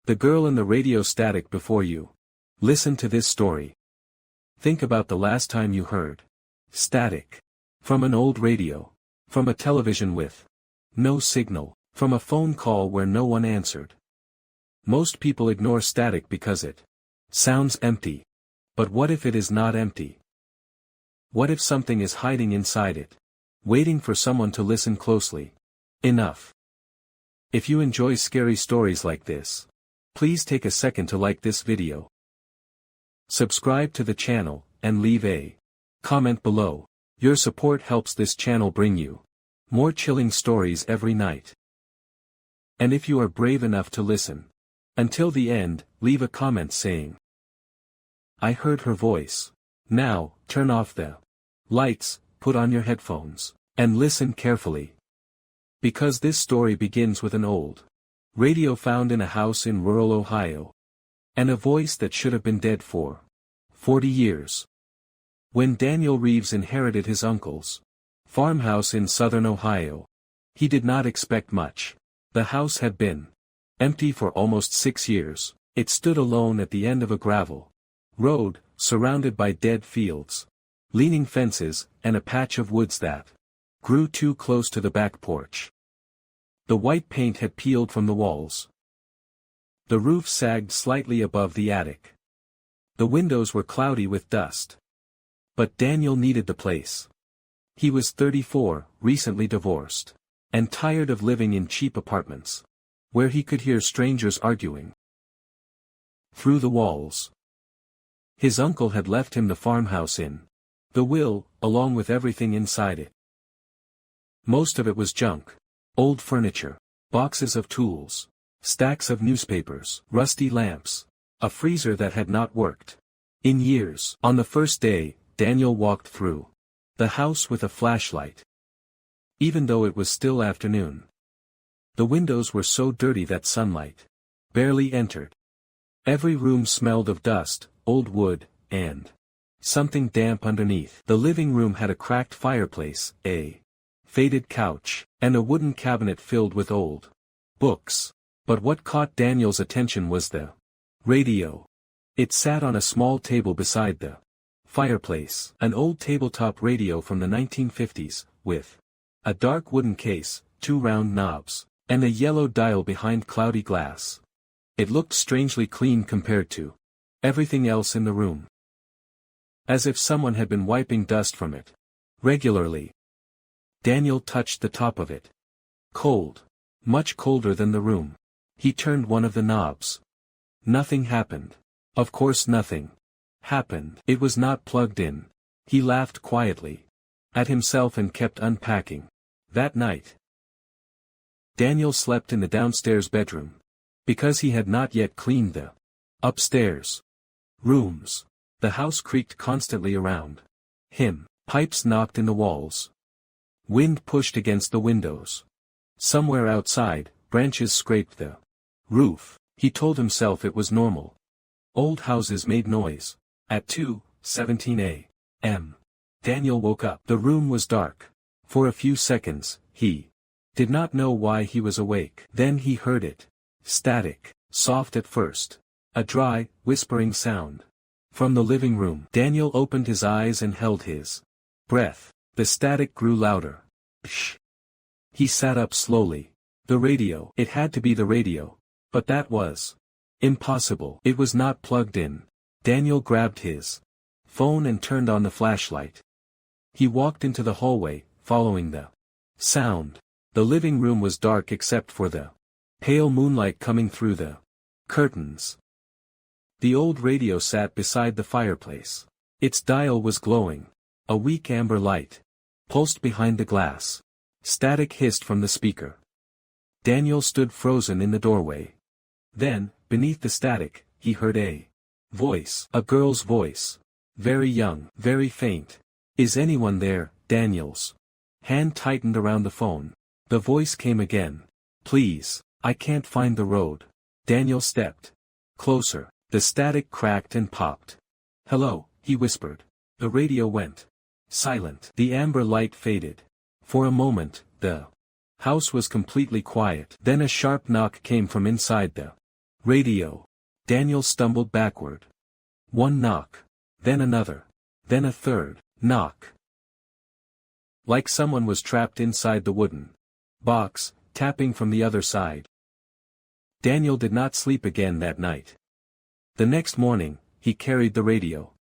The girl and the radio static before you. Listen to this story. Think about the last time you heard static. From an old radio. From a television with no signal. From a phone call where no one answered. Most people ignore static because it sounds empty. But what if it is not empty? What if something is hiding inside it? Waiting for someone to listen closely. Enough. If you enjoy scary stories like this, please take a second to like this video. Subscribe to the channel, and leave a comment below. Your support helps this channel bring you more chilling stories every night. And if you are brave enough to listen until the end, leave a comment saying, "I heard her voice." Now, turn off the lights, put on your headphones, and listen carefully. Because this story begins with an old radio found in a house in rural Ohio. And a voice that should have been dead for 40 years. When Daniel Reeves inherited his uncle's farmhouse in southern Ohio, he did not expect much. The house had been empty for almost 6 years. It stood alone at the end of a gravel road, surrounded by dead fields, leaning fences, and a patch of woods that grew too close to the back porch. The white paint had peeled from the walls. The roof sagged slightly above the attic. The windows were cloudy with dust. But Daniel needed the place. He was 34, recently divorced, and tired of living in cheap apartments, where he could hear strangers arguing through the walls. His uncle had left him the farmhouse in the will, along with everything inside it. Most of it was junk. Old furniture, boxes of tools, stacks of newspapers, rusty lamps, a freezer that had not worked in years. On the first day, Daniel walked through the house with a flashlight. Even though it was still afternoon, the windows were so dirty that sunlight barely entered. Every room smelled of dust, old wood, and something damp underneath. The living room had a cracked fireplace, a faded couch, and a wooden cabinet filled with old books. But what caught Daniel's attention was the radio. It sat on a small table beside the fireplace, an old tabletop radio from the 1950s, with a dark wooden case, 2 round knobs, and a yellow dial behind cloudy glass. It looked strangely clean compared to everything else in the room. As if someone had been wiping dust from it regularly. Daniel touched the top of it. Cold. Much colder than the room. He turned one of the knobs. Nothing happened. Of course nothing happened. It was not plugged in. He laughed quietly at himself and kept unpacking. That night, Daniel slept in the downstairs bedroom, because he had not yet cleaned the upstairs rooms. The house creaked constantly around him. Pipes knocked in the walls. Wind pushed against the windows. Somewhere outside, branches scraped the roof. He told himself it was normal. Old houses made noise. At 2:17 a.m. Daniel woke up. The room was dark. For a few seconds, he did not know why he was awake. Then he heard it. Static. Soft at first. A dry, whispering sound. From the living room. Daniel opened his eyes and held his breath. The static grew louder. Psh. He sat up slowly. The radio. It had to be the radio. But that was impossible. It was not plugged in. Daniel grabbed his phone and turned on the flashlight. He walked into the hallway, following the sound. The living room was dark except for the pale moonlight coming through the curtains. The old radio sat beside the fireplace. Its dial was glowing. A weak amber light pulsed behind the glass. Static hissed from the speaker. Daniel stood frozen in the doorway. Then, beneath the static, he heard a voice. A girl's voice. Very young, very faint. "Is anyone there?" Daniel's hand tightened around the phone. The voice came again. "Please, I can't find the road." Daniel stepped closer. The static cracked and popped. "Hello," he whispered. The radio went silent. The amber light faded. For a moment, the house was completely quiet. Then a sharp knock came from inside the Radio. Daniel stumbled backward. One knock. Then another. Then a third knock. Like someone was trapped inside the wooden box, tapping from the other side. Daniel did not sleep again that night. The next morning, he carried the radio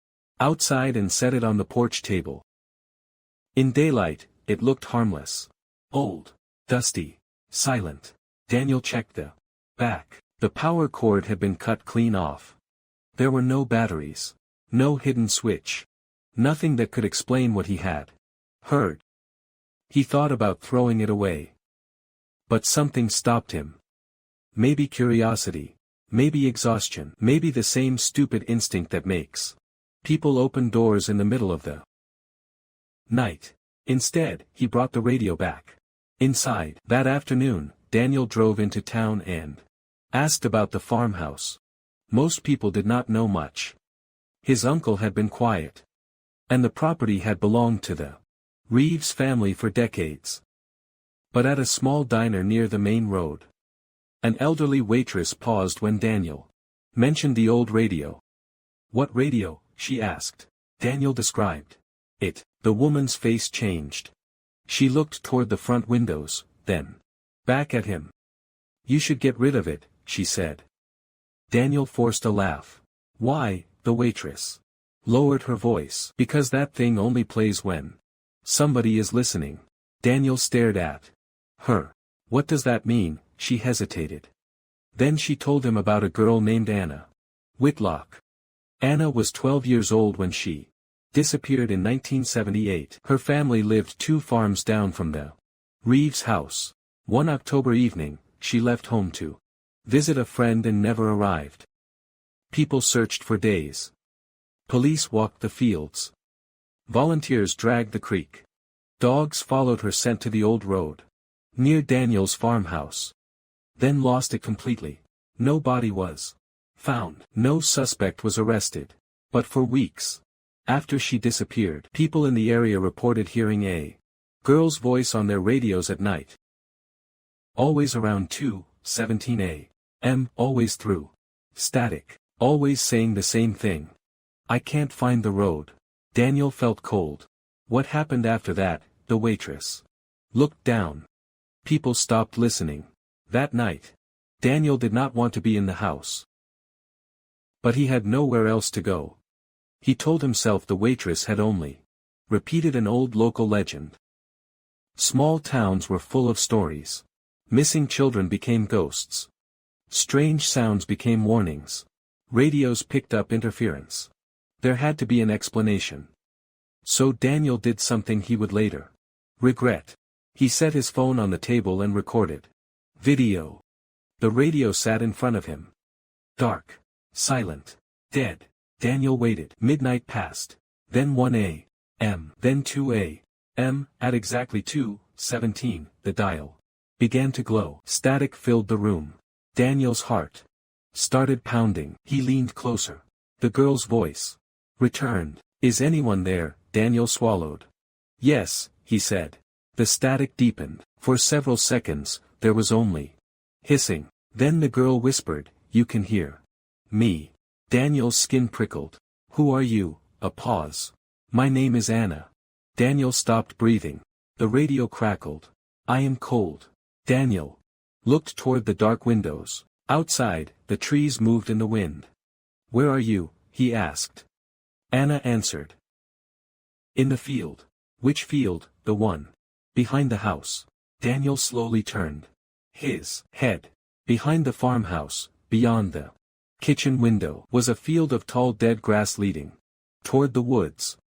outside and set it on the porch table. In daylight, it looked harmless. Old, dusty, silent. Daniel checked the back. The power cord had been cut clean off. There were no batteries. No hidden switch. Nothing that could explain what he had heard. He thought about throwing it away. But something stopped him. Maybe curiosity. Maybe exhaustion. Maybe the same stupid instinct that makes people open doors in the middle of the night. Instead, he brought the radio back inside. That afternoon, Daniel drove into town and asked about the farmhouse. Most people did not know much. His uncle had been quiet. And the property had belonged to the Reeves family for decades. But at a small diner near the main road, an elderly waitress paused when Daniel mentioned the old radio. "What radio?" she asked. Daniel described it. The woman's face changed. She looked toward the front windows, then back at him. "You should get rid of it," she said. Daniel forced a laugh. "Why?" The waitress lowered her voice. "Because that thing only plays when somebody is listening." Daniel stared at her. "What does that mean?" She hesitated. Then she told him about a girl named Anna Whitlock. Anna was 12 years old when she disappeared in 1978. Her family lived 2 farms down from the Reeves house. One October evening, she left home to visit a friend and never arrived. People searched for days. Police walked the fields. Volunteers dragged the creek. Dogs followed her scent to the old road near Daniel's farmhouse. Then lost it completely. No body was found. No suspect was arrested. But for weeks after she disappeared, people in the area reported hearing a girl's voice on their radios at night. Always around 2:17 a.m., always through static, always saying the same thing. "I can't find the road." Daniel felt cold. What happened after that? The waitress looked down. People stopped listening. That night, Daniel did not want to be in the house. But he had nowhere else to go. He told himself the waitress had only repeated an old local legend. Small towns were full of stories. Missing children became ghosts. Strange sounds became warnings. Radios picked up interference. There had to be an explanation. So Daniel did something he would later regret. He set his phone on the table and recorded video. The radio sat in front of him. Dark. Silent. Dead. Daniel waited. Midnight passed. Then 1 a.m. Then 2 a.m. At exactly 2:17, the dial began to glow. Static filled the room. Daniel's heart started pounding. He leaned closer. The girl's voice returned. "Is anyone there?" Daniel swallowed. "Yes," he said. The static deepened. For several seconds, there was only hissing. Then the girl whispered, "You can hear me." Daniel's skin prickled. "Who are you?" A pause. "My name is Anna." Daniel stopped breathing. The radio crackled. "I am cold." Daniel looked toward the dark windows. Outside, the trees moved in the wind. "Where are you?" he asked. Anna answered. "In the field." "Which field?" "The one behind the house." Daniel slowly turned his head. Behind the farmhouse, beyond the kitchen window, was a field of tall dead grass leading toward the woods.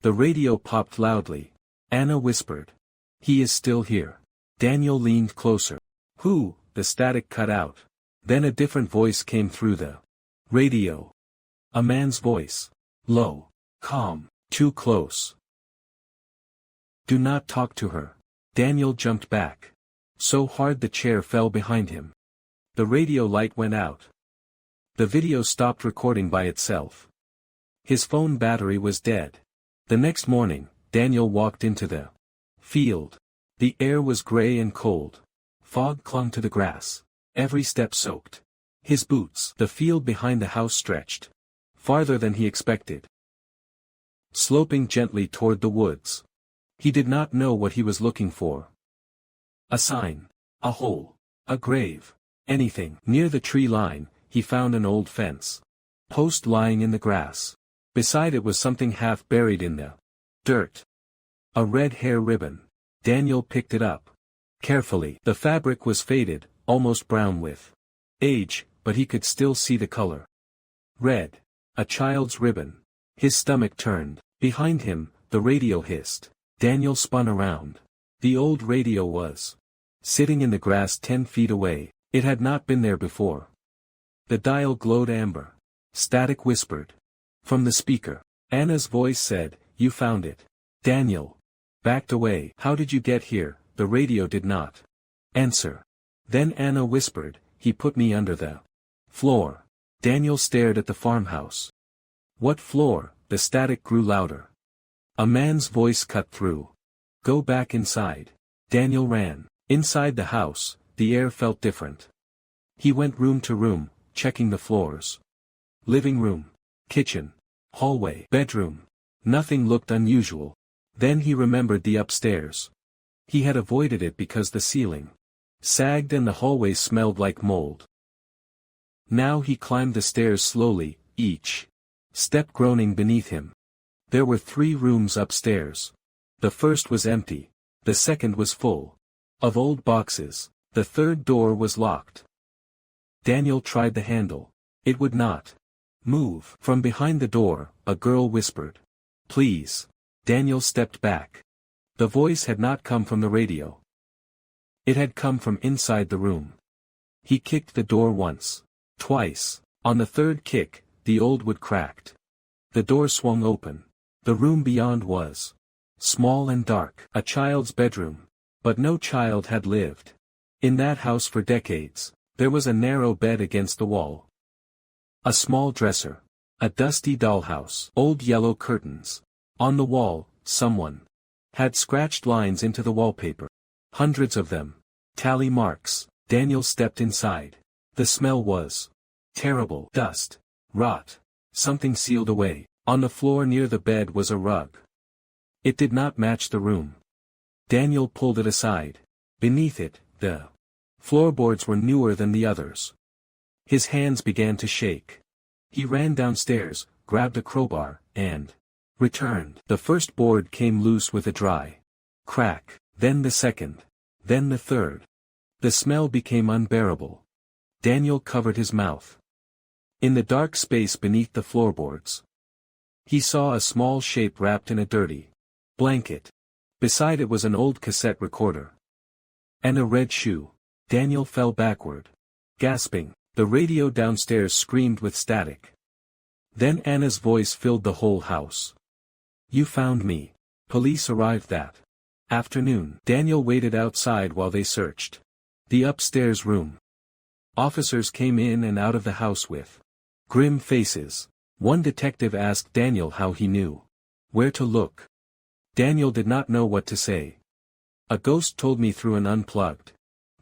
The radio popped loudly. Anna whispered, "He is still here." Daniel leaned closer. "Who?" The static cut out. Then a different voice came through the radio. A man's voice. Low. Calm. Too close. "Do not talk to her." Daniel jumped back. So hard the chair fell behind him. The radio light went out. The video stopped recording by itself. His phone battery was dead. The next morning, Daniel walked into the field. The air was gray and cold. Fog clung to the grass. Every step soaked His boots. The field behind the house stretched farther than he expected, sloping gently toward the woods. He did not know what he was looking for. A sign, a hole, a grave, anything. Near the tree line, he found an old fence post lying in the grass. Beside it was something half buried in the dirt. A red hair ribbon. Daniel picked it up carefully. The fabric was faded, almost brown with age, but he could still see the color. Red. A child's ribbon. His stomach turned. Behind him, the radio hissed. Daniel spun around. The old radio was sitting in the grass 10 feet away. It had not been there before. The dial glowed amber. Static whispered from the speaker. Anna's voice said, "You found it." Daniel backed away. "How did you get here?" The radio did not answer. Then Anna whispered, "He put me under the floor." Daniel stared at the farmhouse. "What floor?" The static grew louder. A man's voice cut through. "Go back inside." Daniel ran. Inside the house, the air felt different. He went room to room, checking the floors. Living room, kitchen, hallway, bedroom. Nothing looked unusual. Then he remembered the upstairs. He had avoided it because the ceiling sagged and the hallway smelled like mold. Now he climbed the stairs slowly, each step groaning beneath him. There were 3 rooms upstairs. The first was empty. The second was full of old boxes. The third door was locked. Daniel tried the handle. It would not move. From behind the door, a girl whispered, "Please." Daniel stepped back. The voice had not come from the radio. It had come from inside the room. He kicked the door once, twice. On the third kick, the old wood cracked. The door swung open. The room beyond was small and dark. A child's bedroom. But no child had lived in that house for decades. There was a narrow bed against the wall. A small dresser. A dusty dollhouse. Old yellow curtains. On the wall, someone had scratched lines into the wallpaper. Hundreds of them. Tally marks. Daniel stepped inside. The smell was terrible. Dust. Rot. Something sealed away. On the floor near the bed was a rug. It did not match the room. Daniel pulled it aside. Beneath it, the floorboards were newer than the others. His hands began to shake. He ran downstairs, grabbed a crowbar, and returned. The first board came loose with a dry crack, then the second, then the third. The smell became unbearable. Daniel covered his mouth. In the dark space beneath the floorboards, he saw a small shape wrapped in a dirty blanket. Beside it was an old cassette recorder. And a red shoe. Daniel fell backward, gasping. The radio downstairs screamed with static. Then Anna's voice filled the whole house. "You found me." Police arrived that afternoon. Daniel waited outside while they searched the upstairs room. Officers came in and out of the house with grim faces. One detective asked Daniel how he knew where to look. Daniel did not know what to say. "A ghost told me through an unplugged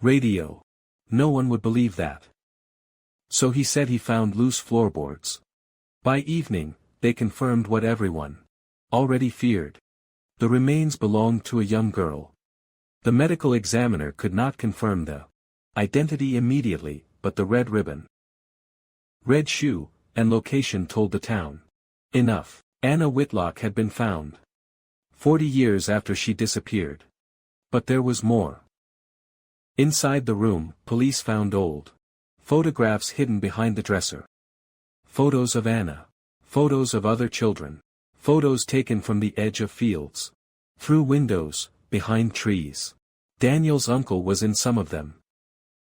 radio." No one would believe that. So he said he found loose floorboards. By evening, they confirmed what everyone already feared. The remains belonged to a young girl. The medical examiner could not confirm the identity immediately, but the red ribbon, red shoe, and location told the town enough. Anna Whitlock had been found 40 years after she disappeared. But there was more. Inside the room, police found old photographs hidden behind the dresser. Photos of Anna. Photos of other children. Photos taken from the edge of fields. Through windows, behind trees. Daniel's uncle was in some of them.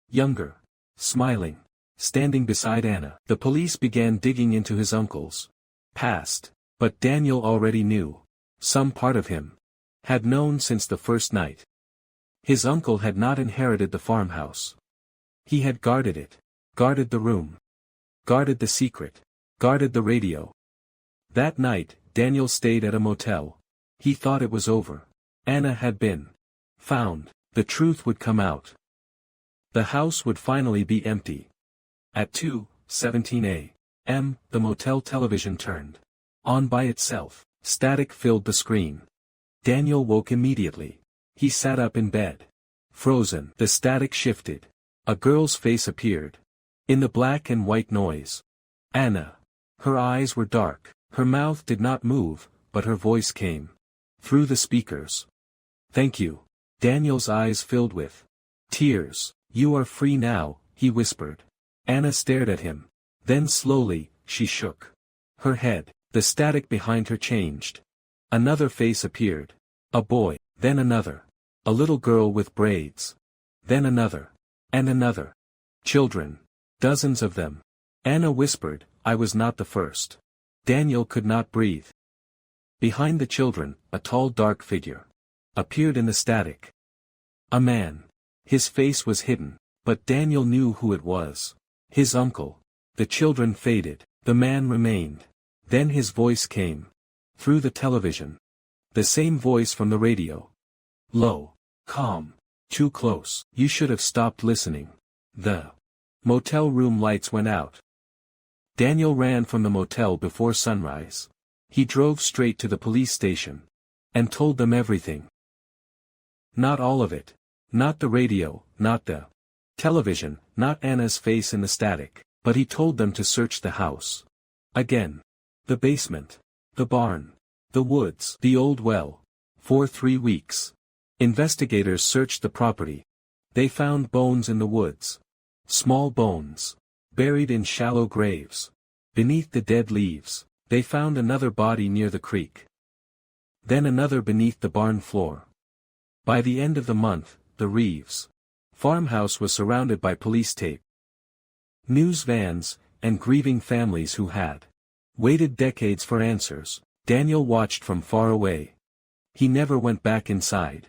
Younger. Smiling. Standing beside Anna. The police began digging into his uncle's past. But Daniel already knew. Some part of him had known since the first night. His uncle had not inherited the farmhouse. He had guarded it. Guarded the room. Guarded the secret. Guarded the radio. That night, Daniel stayed at a motel. He thought it was over. Anna had been found. The truth would come out. The house would finally be empty. At 2:17 a.m., the motel television turned on by itself. Static filled the screen. Daniel woke immediately. He sat up in bed. Frozen. The static shifted. A girl's face appeared. In the black and white noise. Anna. Her eyes were dark. Her mouth did not move, but her voice came through the speakers. "Thank you." Daniel's eyes filled with tears. "You are free now," he whispered. Anna stared at him. Then slowly, she shook her head. The static behind her changed. Another face appeared. A boy, then another. A little girl with braids. Then another. And another. Children. Dozens of them. Anna whispered, "I was not the first." Daniel could not breathe. Behind the children, a tall dark figure appeared in the static. A man. His face was hidden, but Daniel knew who it was. His uncle. The children faded. The man remained. Then his voice came through the television. The same voice from the radio. Low. Calm. Too close. "You should have stopped listening." The motel room lights went out. Daniel ran from the motel before sunrise. He drove straight to the police station. And told them everything. Not all of it. Not the radio, not the television, not Anna's face in the static, but he told them to search the house. Again. The basement. The barn. The woods. The old well. For 3 weeks. Investigators searched the property. They found bones in the woods. Small bones. Buried in shallow graves. Beneath the dead leaves, they found another body near the creek. Then another beneath the barn floor. By the end of the month, the Reeves farmhouse was surrounded by police tape, news vans, and grieving families who had waited decades for answers. Daniel watched from far away. He never went back inside.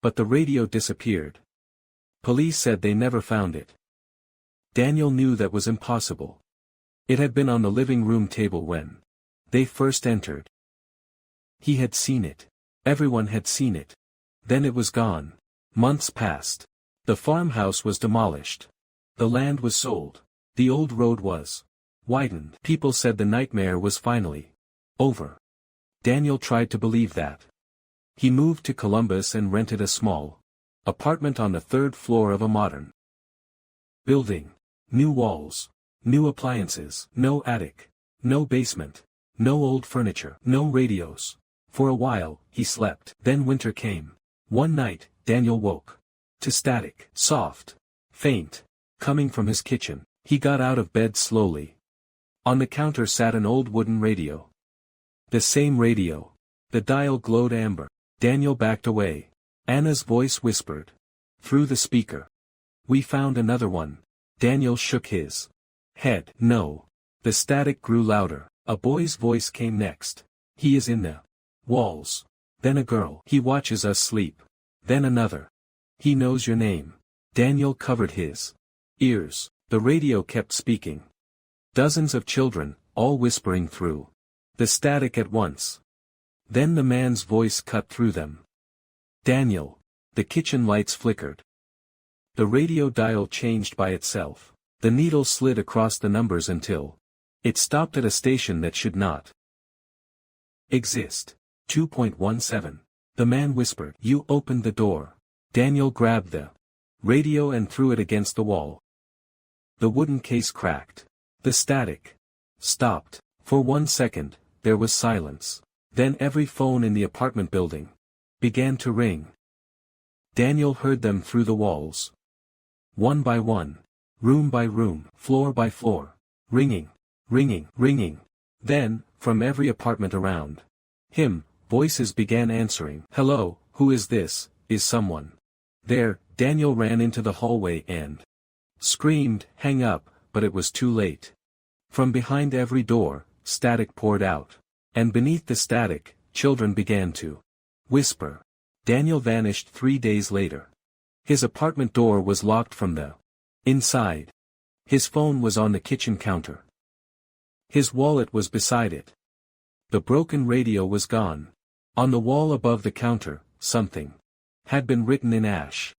But the radio disappeared. Police said they never found it. Daniel knew that was impossible. It had been on the living room table when they first entered. He had seen it. Everyone had seen it. Then it was gone. Months passed. The farmhouse was demolished. The land was sold. The old road was widened. People said the nightmare was finally over. Daniel tried to believe that. He moved to Columbus and rented a small apartment on the 3rd floor of a modern building. New walls. New appliances. No attic. No basement. No old furniture. No radios. For a while, he slept. Then winter came. One night, Daniel woke to static. Soft. Faint. Coming from his kitchen. He got out of bed slowly. On the counter sat an old wooden radio. The same radio. The dial glowed amber. Daniel backed away. Anna's voice whispered through the speaker. "We found another one." Daniel shook his head. "No." The static grew louder. A boy's voice came next. "He is in the walls." Then a girl. "He watches us sleep." Then another. "He knows your name." Daniel covered his ears. The radio kept speaking. Dozens of children, all whispering through the static at once. Then the man's voice cut through them. "Daniel." The kitchen lights flickered. The radio dial changed by itself. The needle slid across the numbers until it stopped at a station that should not exist. 2.17. The man whispered. "You opened the door." Daniel grabbed the radio and threw it against the wall. The wooden case cracked. The static stopped. For 1 second, there was silence. Then every phone in the apartment building began to ring. Daniel heard them through the walls. One by one. Room by room. Floor by floor. Ringing. Ringing. Ringing. Then, from every apartment around him, voices began answering. "Hello, who is this? Is someone there?" Daniel ran into the hallway and screamed, "Hang up," but it was too late. From behind every door, static poured out. And beneath the static, children began to whisper. Daniel vanished 3 days later. His apartment door was locked from the inside. His phone was on the kitchen counter. His wallet was beside it. The broken radio was gone. On the wall above the counter, something had been written in ash.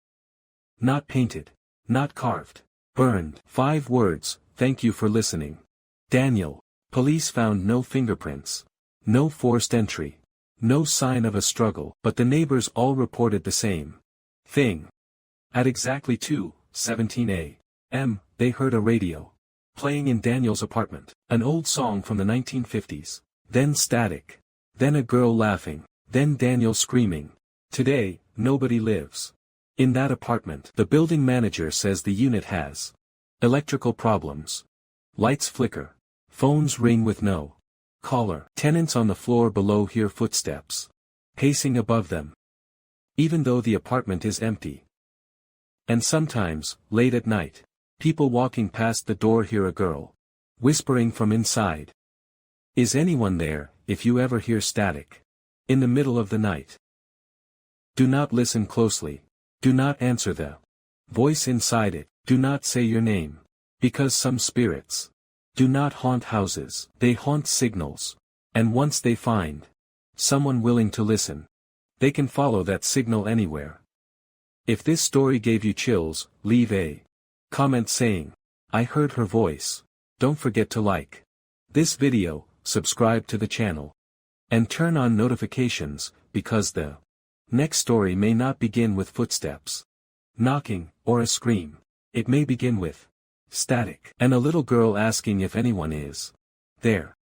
Not painted. Not carved. Burned. 5 words, thank you for listening. Daniel. Police found no fingerprints. No forced entry. No sign of a struggle, but the neighbors all reported the same thing. At exactly 2:17 a.m., they heard a radio playing in Daniel's apartment, an old song from the 1950s. Then static. Then a girl laughing. Then Daniel screaming. Today, nobody lives in that apartment. The building manager says the unit has electrical problems. Lights flicker. Phones ring with no caller. Tenants on the floor below hear footsteps pacing above them, even though the apartment is empty. And sometimes, late at night, people walking past the door hear a girl whispering from inside. Is anyone there? If you ever hear static in the middle of the night, do not listen closely. Do not answer the voice inside it. Do not say your name, because some spirits do not haunt houses. They haunt signals. And once they find someone willing to listen, they can follow that signal anywhere. If this story gave you chills, leave a comment saying, I heard her voice. Don't forget to like this video, subscribe to the channel, and turn on notifications, because the next story may not begin with footsteps, knocking, or a scream. It may begin with static and a little girl asking if anyone is there.